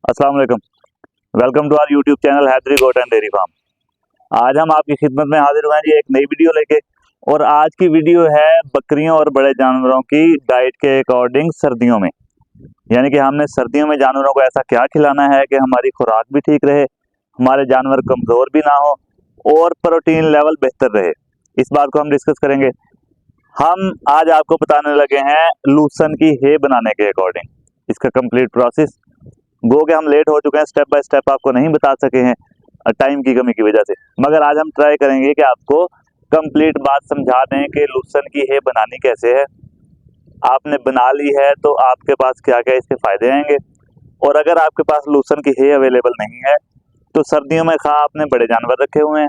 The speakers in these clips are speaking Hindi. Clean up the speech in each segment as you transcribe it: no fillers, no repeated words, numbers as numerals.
अस्सलाम वालेकुम। Welcome to our YouTube channel Haidari goat and dairy farm. आज हम आपकी खिदमत में हाजिर हुए हैं जी एक नई वीडियो लेके। और आज की वीडियो है बकरियों और बड़े जानवरों की डाइट के अकॉर्डिंग सर्दियों में, यानी कि हमने सर्दियों में जानवरों को ऐसा क्या खिलाना है कि हमारी खुराक भी ठीक रहे, हमारे जानवर कमज़ोर भी ना हो और प्रोटीन लेवल बेहतर रहे। इस बात को हम डिस्कस करेंगे। हम आज आपको बताने लगे हैं लूसन की हे बनाने के अकॉर्डिंग इसका कंप्लीट प्रोसेस। गो के हम लेट हो चुके हैं, स्टेप बाय स्टेप आपको नहीं बता सके हैं टाइम की कमी की वजह से, मगर आज हम ट्राई करेंगे कि आपको कंप्लीट बात समझा दें कि लूसन की हे बनानी कैसे है। आपने बना ली है तो आपके पास क्या क्या इसके फायदे आएंगे, और अगर आपके पास लूसन की हे अवेलेबल नहीं है तो सर्दियों में खा आपने बड़े जानवर रखे हुए हैं,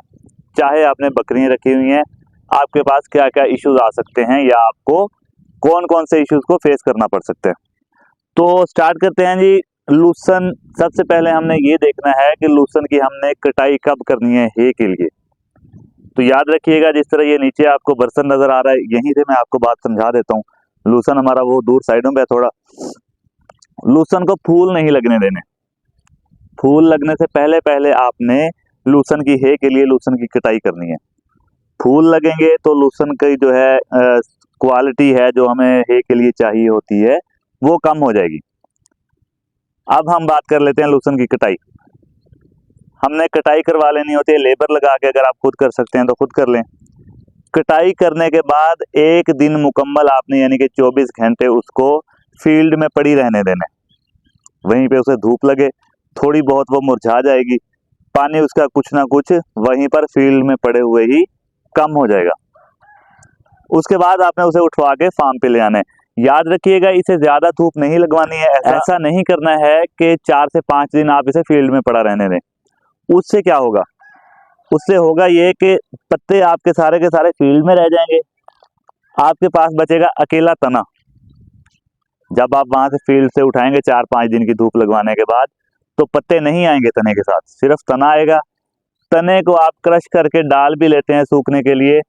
चाहे आपने बकरियां रखी हुई हैं, आपके पास क्या क्या इश्यूज आ सकते हैं या आपको कौन कौन से इश्यूज को फेस करना पड़ सकते हैं। तो स्टार्ट करते हैं जी। लूसन, सबसे पहले हमने ये देखना है कि लूसन की हमने कटाई कब करनी है हे के लिए। तो याद रखिएगा, जिस तरह ये नीचे आपको बर्तन नजर आ रहा है, यहीं से मैं आपको बात समझा देता हूँ। लूसन हमारा वो दूर साइडों पे थोड़ा, लूसन को फूल नहीं लगने देने। फूल लगने से पहले पहले आपने लूसन की हे के लिए लूसन की कटाई करनी है। फूल लगेंगे तो लूसन की जो है क्वालिटी है जो हमें हे के लिए चाहिए होती है वो कम हो जाएगी। अब हम बात कर लेते हैं लूसन की कटाई। हमने कटाई करवा लेनी होती है लेबर लगा के, अगर आप खुद कर सकते हैं तो खुद कर लें। कटाई करने के बाद एक दिन मुकम्मल आपने यानी कि 24 घंटे उसको फील्ड में पड़ी रहने देने। वहीं पे उसे धूप लगे, थोड़ी बहुत वो मुरझा जाएगी, पानी उसका कुछ ना कुछ वहीं पर फील्ड में पड़े हुए ही कम हो जाएगा। उसके बाद आपने उसे उठवा के फार्म पे ले आना है। याद रखिएगा, इसे ज्यादा धूप नहीं लगवानी है। ऐसा नहीं करना है कि 4 से 5 दिन आप इसे फील्ड में पड़ा रहने दें। उससे क्या होगा, उससे होगा ये कि पत्ते आपके सारे के सारे फील्ड में रह जाएंगे, आपके पास बचेगा अकेला तना। जब आप वहां से फील्ड से उठाएंगे 4-5 दिन की धूप लगवाने के बाद, तो पत्ते नहीं आएंगे तने के साथ, सिर्फ तना आएगा। तने को आप क्रश करके डाल भी लेते हैं सूखने के लिए,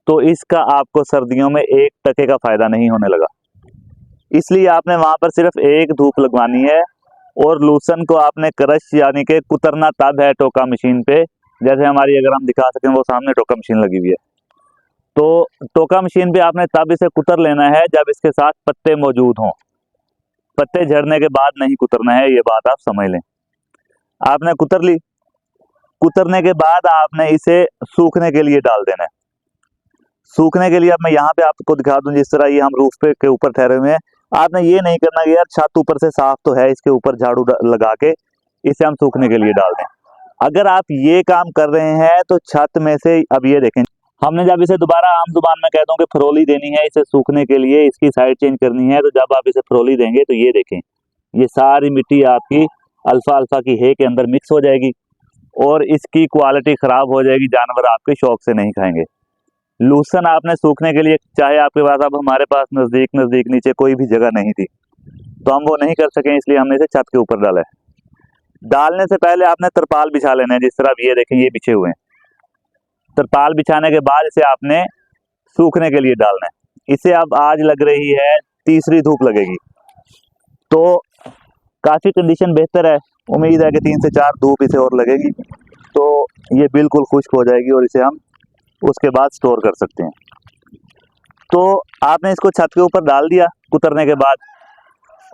तो इसका आपको सर्दियों में 1 टके का फायदा नहीं होने लगा। इसलिए आपने वहां पर सिर्फ एक धूप लगवानी है। और लूसन को आपने क्रश यानी कि कुतरना तब है टोका मशीन पे, जैसे हमारी अगर हम दिखा सकें वो सामने टोका मशीन लगी हुई है। तो टोका मशीन पे आपने तब इसे कुतर लेना है जब इसके साथ पत्ते मौजूद हों। पत्ते झड़ने के बाद नहीं कुतरना है, ये बात आप समझ लें। आपने कुतर ली, कुतरने के बाद आपने इसे सूखने के लिए डाल देना है। सूखने के लिए अब मैं यहाँ पे आपको दिखा दूं, जिस तरह ये हम रूफ पे के ऊपर ठहरे हुए हैं। आपने ये नहीं करना कि यार छत ऊपर से साफ तो है, इसके ऊपर झाड़ू लगा के इसे हम सूखने के लिए डाल दें। अगर आप ये काम कर रहे हैं तो छत में से, अब ये देखें, हमने जब इसे दोबारा आम जुबान में कहता हूँ कि फरोली देनी है इसे सूखने के लिए, इसकी साइड चेंज करनी है, तो जब आप इसे फरोली देंगे तो ये देखें, ये सारी मिट्टी आपकी अल्फा अल्फा की हे के अंदर मिक्स हो जाएगी और इसकी क्वालिटी खराब हो जाएगी, जानवर आपके शौक से नहीं खाएंगे। लूसन आपने सूखने के लिए, चाहे आपके पास, अब हमारे पास नजदीक नीचे कोई भी जगह नहीं थी तो हम वो नहीं कर सके, इसलिए हमने इसे छत के ऊपर डाला है। डालने से पहले आपने तरपाल बिछा लेना है, जिस तरह आप ये देखें ये बिछे हुए हैं। तरपाल बिछाने के बाद इसे आपने सूखने के लिए डालना है। इसे अब आज लग रही है तीसरी धूप लगेगी, तो काफी कंडीशन बेहतर है। उम्मीद है कि 3 से 4 धूप इसे और लगेगी तो ये बिल्कुल खुश्क हो जाएगी और इसे हम उसके बाद स्टोर कर सकते हैं। तो आपने इसको छत के ऊपर डाल दिया। कुतरने के बाद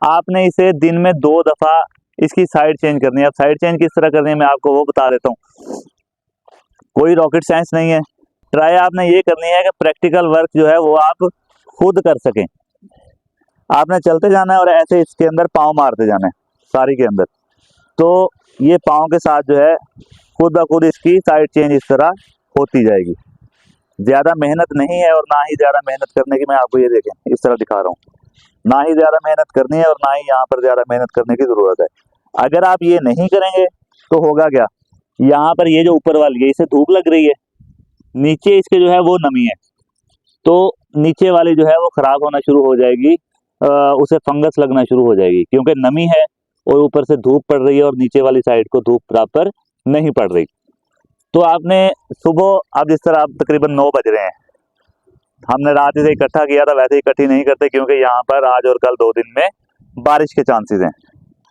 आपने इसे दिन में 2 दफा इसकी साइड चेंज करनी है। अब साइड चेंज किस तरह करनी है मैं आपको वो बता देता हूँ, कोई रॉकेट साइंस नहीं है। ट्राई आपने ये करनी है कि प्रैक्टिकल वर्क जो है वो आप खुद कर सकें। आपने चलते जाना है और ऐसे इसके अंदर पाँव मारते जाना है सारी के अंदर, तो ये पाँव के साथ जो है खुद ब खुद इसकी साइड चेंज इस तरह होती जाएगी। ज्यादा मेहनत नहीं है और ना ही ज्यादा मेहनत करने की, मैं आपको ये देखें इस तरह दिखा रहा हूँ, ना ही ज्यादा मेहनत करनी है और ना ही यहाँ पर ज्यादा मेहनत करने की जरूरत है। अगर आप ये नहीं करेंगे तो होगा क्या, यहाँ पर ये जो ऊपर वाली है इसे धूप लग रही है, नीचे इसके जो है वो नमी है, तो नीचे वाली जो है वो खराब होना शुरू हो जाएगी, उसे फंगस लगना शुरू हो जाएगी, क्योंकि नमी है और ऊपर से धूप पड़ रही है और नीचे वाली साइड को धूप प्रॉपर नहीं पड़ रही। तो आपने सुबह, अब जिस तरह आप तकरीबन 9 बज रहे हैं, हमने रात इसे इकट्ठा किया था, वैसे इकट्ठी नहीं करते क्योंकि यहाँ पर आज और कल 2 दिन में बारिश के चांसेस हैं।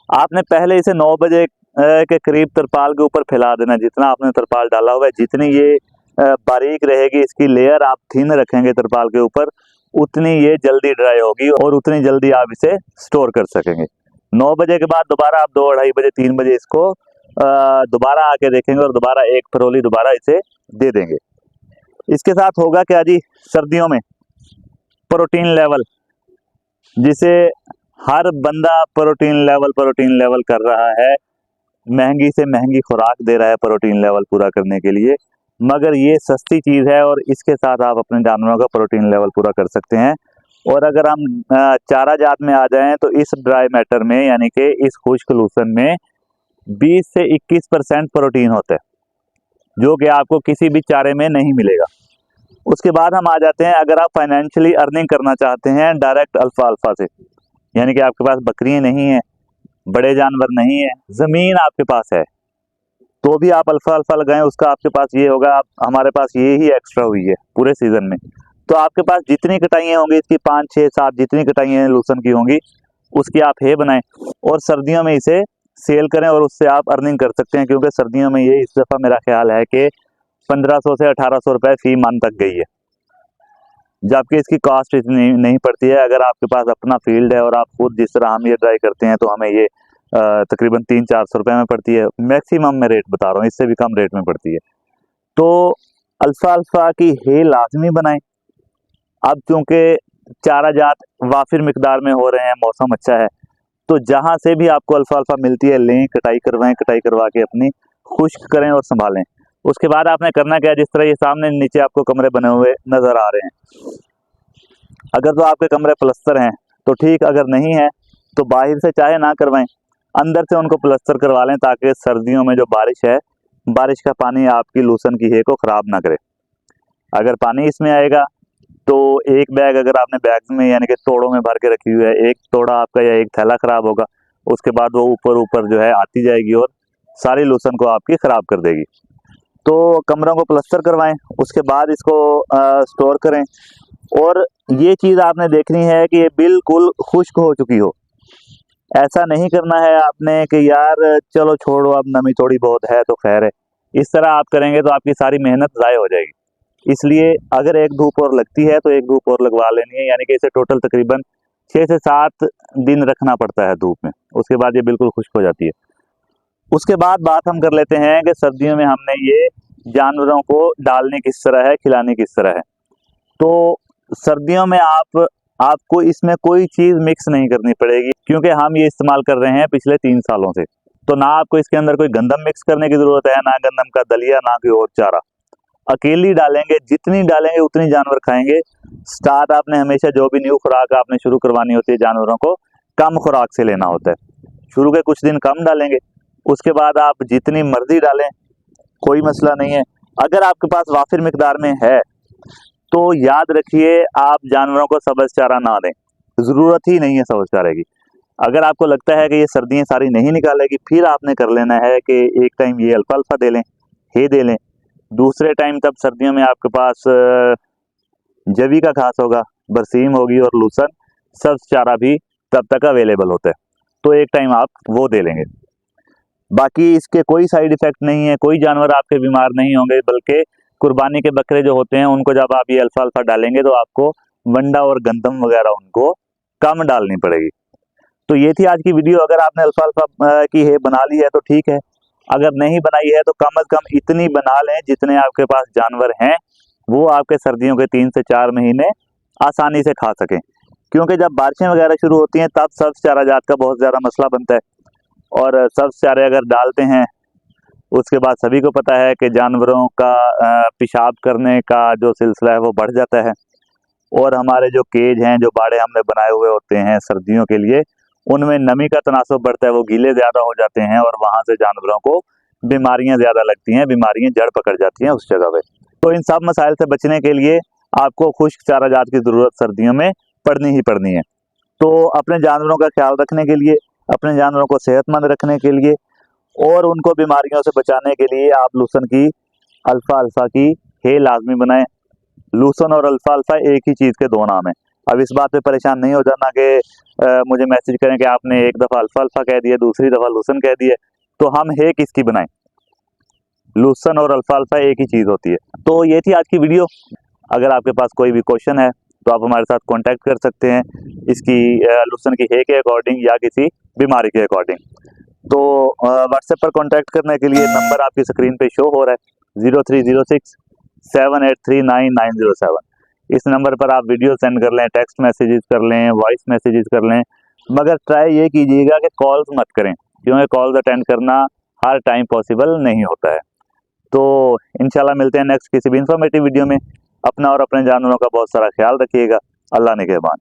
आपने पहले इसे 9 बजे के करीब तरपाल के ऊपर फैला देना। जितना आपने तरपाल डाला हुआ है, जितनी ये बारीक रहेगी इसकी लेयर, आप थिन रखेंगे तरपाल के ऊपर, उतनी ये जल्दी ड्राई होगी और उतनी जल्दी आप इसे स्टोर कर सकेंगे। 9 बजे के बाद दोबारा आप 2, 2:30 बजे, 3 बजे इसको दोबारा आके देखेंगे और दोबारा एक फरोली दोबारा इसे दे देंगे। इसके साथ होगा क्या जी, सर्दियों में प्रोटीन लेवल, जिसे हर बंदा प्रोटीन लेवल कर रहा है, महंगी से महंगी खुराक दे रहा है प्रोटीन लेवल पूरा करने के लिए, मगर ये सस्ती चीज़ है और इसके साथ आप अपने जानवरों का प्रोटीन लेवल पूरा कर सकते हैं। और अगर हम चारा जात में आ जाएं तो इस ड्राई मैटर में, यानी कि इस खुश्क लूसन में 20 से 21% प्रोटीन होता है, जो कि आपको किसी भी चारे में नहीं मिलेगा। उसके बाद हम आ जाते हैं, अगर आप फाइनेंशियली अर्निंग करना चाहते हैं डायरेक्ट अल्फाल्फा से, यानी कि आपके पास बकरियां नहीं है, बड़े जानवर नहीं है, ज़मीन आपके पास है, तो भी आप अल्फाल्फा लगाएं, उसका आपके पास ये होगा, आप हमारे पास ये ही एक्स्ट्रा हुई है पूरे सीज़न में, तो आपके पास जितनी कटाइयाँ होंगी इसकी 5, 6, 7 जितनी कटाइयाँ लूसन की होंगी, उसकी आप हे बनाएं और सर्दियों में इसे सेल करें और उससे आप अर्निंग कर सकते हैं। क्योंकि सर्दियों में ये इस दफ़ा मेरा ख्याल है कि 1500 से 1800 रुपये फी मन तक गई है, जबकि इसकी कॉस्ट इतनी नहीं पड़ती है। अगर आपके पास अपना फील्ड है और आप खुद, जिस तरह हम ये ड्राई करते हैं, तो हमें ये तकरीबन 300-400 रुपये में पड़ती है, मैक्सिमम में रेट बता रहा हूँ, इससे भी कम रेट में पड़ती है। तो अल्फाल्फा की हे लाजमी बनाएं। अब चूंकि चारा जात वाफिर मिकदार में हो रहे हैं, मौसम अच्छा है, तो जहाँ से भी आपको अल्फाल्फा मिलती है लें, कटाई करवाएं, कटाई करवा के अपनी खुश्क करें और संभालें। उसके बाद आपने करना क्या है, जिस तरह ये सामने नीचे आपको कमरे बने हुए नज़र आ रहे हैं, अगर तो आपके कमरे प्लस्तर हैं तो ठीक, अगर नहीं है तो बाहर से चाहे ना करवाएं, अंदर से उनको प्लस्तर करवा लें, ताकि सर्दियों में जो बारिश है, बारिश का पानी आपकी लूसन की हे को ख़राब ना करे। अगर पानी इसमें आएगा तो एक बैग अगर आपने बैग में, यानी कि तोड़ों में भर के रखी हुई है, एक तोड़ा आपका या एक थैला ख़राब होगा, उसके बाद वो ऊपर ऊपर जो है आती जाएगी और सारी लूसन को आपकी ख़राब कर देगी। तो कमरों को प्लस्तर करवाएं, उसके बाद इसको स्टोर करें। और ये चीज़ आपने देखनी है कि ये बिल्कुल खुश्क हो चुकी हो। ऐसा नहीं करना है आपने कि यार चलो छोड़ो, अब नमी थोड़ी बहुत है तो खैर है। इस तरह आप करेंगे तो आपकी सारी मेहनत ज़ाय हो जाएगी। इसलिए अगर एक धूप और लगती है तो एक धूप और लगवा लेनी है, यानी कि इसे टोटल तकरीबन 6 से 7 दिन रखना पड़ता है धूप में, उसके बाद ये बिल्कुल खुश्क हो जाती है। उसके बाद बात हम कर लेते हैं कि सर्दियों में हमने ये जानवरों को डालने किस तरह है, खिलाने किस तरह है। तो सर्दियों में आपको इसमें कोई चीज़ मिक्स नहीं करनी पड़ेगी, क्योंकि हम ये इस्तेमाल कर रहे हैं पिछले 3 सालों से। तो ना आपको इसके अंदर कोई गंदम मिक्स करने की ज़रूरत है, ना गंदम का दलिया, ना कोई और चारा। अकेली डालेंगे, जितनी डालेंगे उतनी जानवर खाएंगे। स्टार्ट आपने हमेशा जो भी न्यू खुराक आपने शुरू करवानी होती है जानवरों को, कम खुराक से लेना होता है। शुरू के कुछ दिन कम डालेंगे, उसके बाद आप जितनी मर्जी डालें, कोई मसला नहीं है। अगर आपके पास वाफिर मिकदार में है तो याद रखिए, आप जानवरों को सब्ज़ चारा ना दें, ज़रूरत ही नहीं है सब्ज़ चारे की। अगर आपको लगता है कि ये सर्दियाँ सारी नहीं निकालेगी, फिर आपने कर लेना है कि एक टाइम ये अल्फाल्फा दे लें, हे दे लें, दूसरे टाइम तब सर्दियों में आपके पास जवी का घास होगा, बरसीम होगी और लूसन, सब्ज़ चारा भी तब तक अवेलेबल होता है, तो एक टाइम आप वो दे लेंगे। बाकी इसके कोई साइड इफ़ेक्ट नहीं है, कोई जानवर आपके बीमार नहीं होंगे, बल्कि कुर्बानी के बकरे जो होते हैं उनको जब आप ये अल्फाल्फा डालेंगे तो आपको वंडा और गंदम वगैरह उनको कम डालनी पड़ेगी। तो ये थी आज की वीडियो। अगर आपने अल्फाल्फा की हे बना ली है तो ठीक है, अगर नहीं बनाई है तो कम से कम इतनी बना लें जितने आपके पास जानवर हैं, वो आपके सर्दियों के 3 से 4 महीने आसानी से खा सकें। क्योंकि जब बारिशें वगैरह शुरू होती हैं तब सब्ज़ चारा जात का बहुत ज़्यादा मसला बनता है, और सब्ज़ चारे अगर डालते हैं उसके बाद सभी को पता है कि जानवरों का पेशाब करने का जो सिलसिला है वो बढ़ जाता है, और हमारे जो केज हैं, जो बाड़े हमने बनाए हुए होते हैं सर्दियों के लिए, उनमें नमी का तनासुब बढ़ता है, वो गीले ज़्यादा हो जाते हैं और वहाँ से जानवरों को बीमारियाँ ज़्यादा लगती हैं, बीमारियाँ जड़ पकड़ जाती हैं उस जगह पे। तो इन सब मसाइल से बचने के लिए आपको खुश्क चारा जात की ज़रूरत सर्दियों में पड़नी ही पड़नी है। तो अपने जानवरों का ख्याल रखने के लिए, अपने जानवरों को सेहतमंद रखने के लिए और उनको बीमारियों से बचाने के लिए आप लूसन की अल्फाल्फा की हे लाजमी बनाएं। लूसन और अल्फाल्फा एक ही चीज़ के दो नाम हैं। अब इस बात पे परेशान नहीं हो जाना कि मुझे मैसेज करें कि आपने एक दफ़ा अल्फा अल्फा कह दिया, दूसरी दफ़ा लूसन कह दिया। तो हम है किसकी बनाएं? लूसन और अल्फा अल्फा एक ही चीज़ होती है। तो ये थी आज की वीडियो। अगर आपके पास कोई भी क्वेश्चन है तो आप हमारे साथ कांटेक्ट कर सकते हैं इसकी लूसन की है के अकॉर्डिंग या किसी बीमारी के अकॉर्डिंग। तो व्हाट्सएप पर कांटेक्ट करने के लिए नंबर आपकी स्क्रीन पे शो हो रहा है 030678399907। इस नंबर पर आप वीडियो सेंड कर लें, टेक्स्ट मैसेजेस कर लें, वॉइस मैसेजेस कर लें, मगर ट्राई ये कीजिएगा कि कॉल्स मत करें, क्योंकि कॉल्स अटेंड करना हर टाइम पॉसिबल नहीं होता है। तो इंशाल्लाह मिलते हैं नेक्स्ट किसी भी इंफॉर्मेटिव वीडियो में। अपना और अपने जानवरों का बहुत सारा ख्याल रखिएगा। अल्लाह ने कहबान।